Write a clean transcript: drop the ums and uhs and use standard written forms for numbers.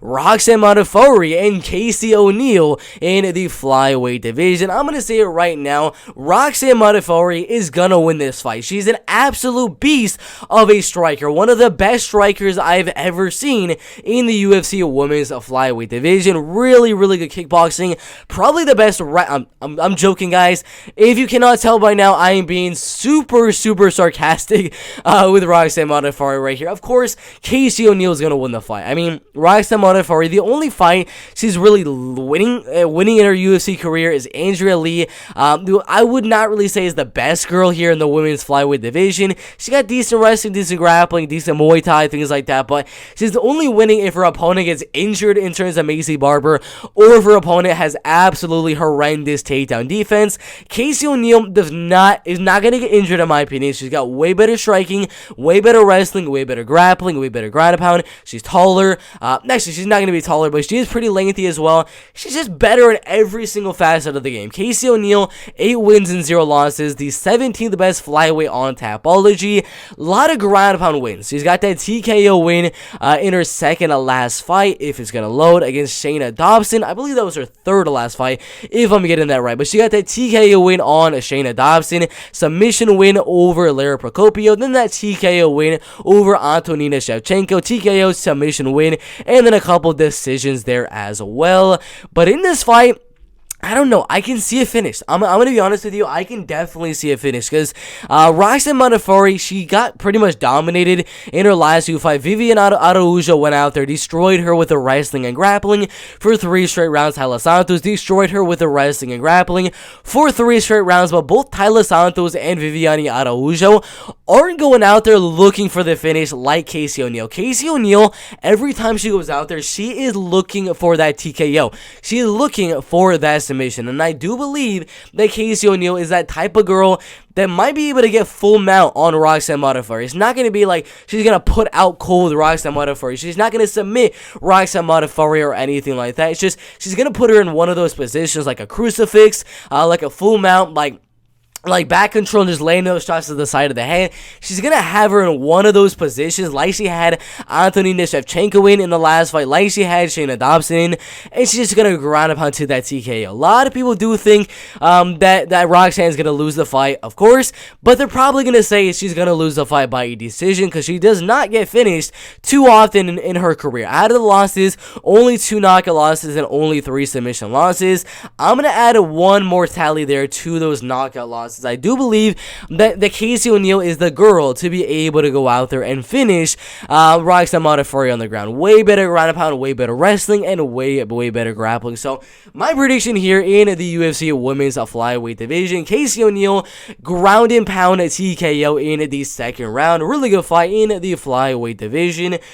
Roxanne Modafferi and Casey O'Neill in the flyweight division. I'm going to say it right now. Roxanne Modafferi is going to win this fight. She's an absolute beast of a striker. One of the best strikers I've ever seen in the UFC women's flyweight division. Really, really good kickboxing. Probably the best. I'm joking, guys. If you cannot tell by now, I am being super sarcastic with Roxanne Modafferi right here. Of course, Casey O'Neill is going to win the fight. I mean, Roxanne Modafferi, the only fight she's really winning in her UFC career is Andrea Lee, who I would not really say is the best girl here in the women's flyweight division. She got decent wrestling, decent grappling, decent Muay Thai, things like that, but she's only winning if her opponent gets injured in terms of Macy Barber, or if her opponent has absolutely horrendous takedown defense. Casey O'Neill is not going to get injured, in my opinion. She's got way better striking, way better wrestling, way better grappling, way better ground and pound. She's taller. Actually, she's not going to be taller, but she is pretty lengthy as well. She's just better in every single facet of the game. Casey O'Neill, 8 wins and 0 losses, the 17th best flyweight on Tapology. A lot of ground and pound wins. She's got that TKO win in her second to last fight, if it's going to load, against Shayna Dobson. I believe that was her third to last fight, if I'm getting that right. But she got that TKO win on Shayna Dobson, submission win over Lara Procopio, then that TKO win over Antonina Shevchenko, TKO submission win, and then a couple decisions there as well. But in this fight, I don't know. I can see a finish. I'm going to be honest with you. I can definitely see a finish because Roxanne Modafferi, she got pretty much dominated in her last two fight. Viviane Araújo went out there, destroyed her with the wrestling and grappling for 3 straight rounds. Taila Santos destroyed her with the wrestling and grappling for 3 straight rounds. But both Taila Santos and Viviane Araújo aren't going out there looking for the finish like Casey O'Neill. Casey O'Neill, every time she goes out there, she is looking for that TKO. She is looking for that submission, and I do believe that Casey O'Neill is that type of girl that might be able to get full mount on Roxanne Modafferi. It's not going to be like she's going to put out cold Roxanne Modafferi. She's not going to submit Roxanne Modafferi or anything like that. It's just she's going to put her in one of those positions like a crucifix, like a full mount, like back control and just laying those shots to the side of the head. She's going to have her in one of those positions like she had Antonina Shevchenko in the last fight, like she had Shayna Dobson in, and she's just going to ground up onto that TKO. A lot of people do think that Roxanne's going to lose the fight, of course, but they're probably going to say she's going to lose the fight by a decision because she does not get finished too often in her career. Out of the losses, only 2 knockout losses and only 3 submission losses. I'm going to add one more tally there to those knockout losses. I do believe that Casey O'Neill is the girl to be able to go out there and finish Roxanne Modafferi on the ground. Way better ground and pound, way better wrestling, and way better grappling. So my prediction here in the UFC women's flyweight division, Casey O'Neill, ground and pound TKO in the second round. Really good fight in the flyweight division.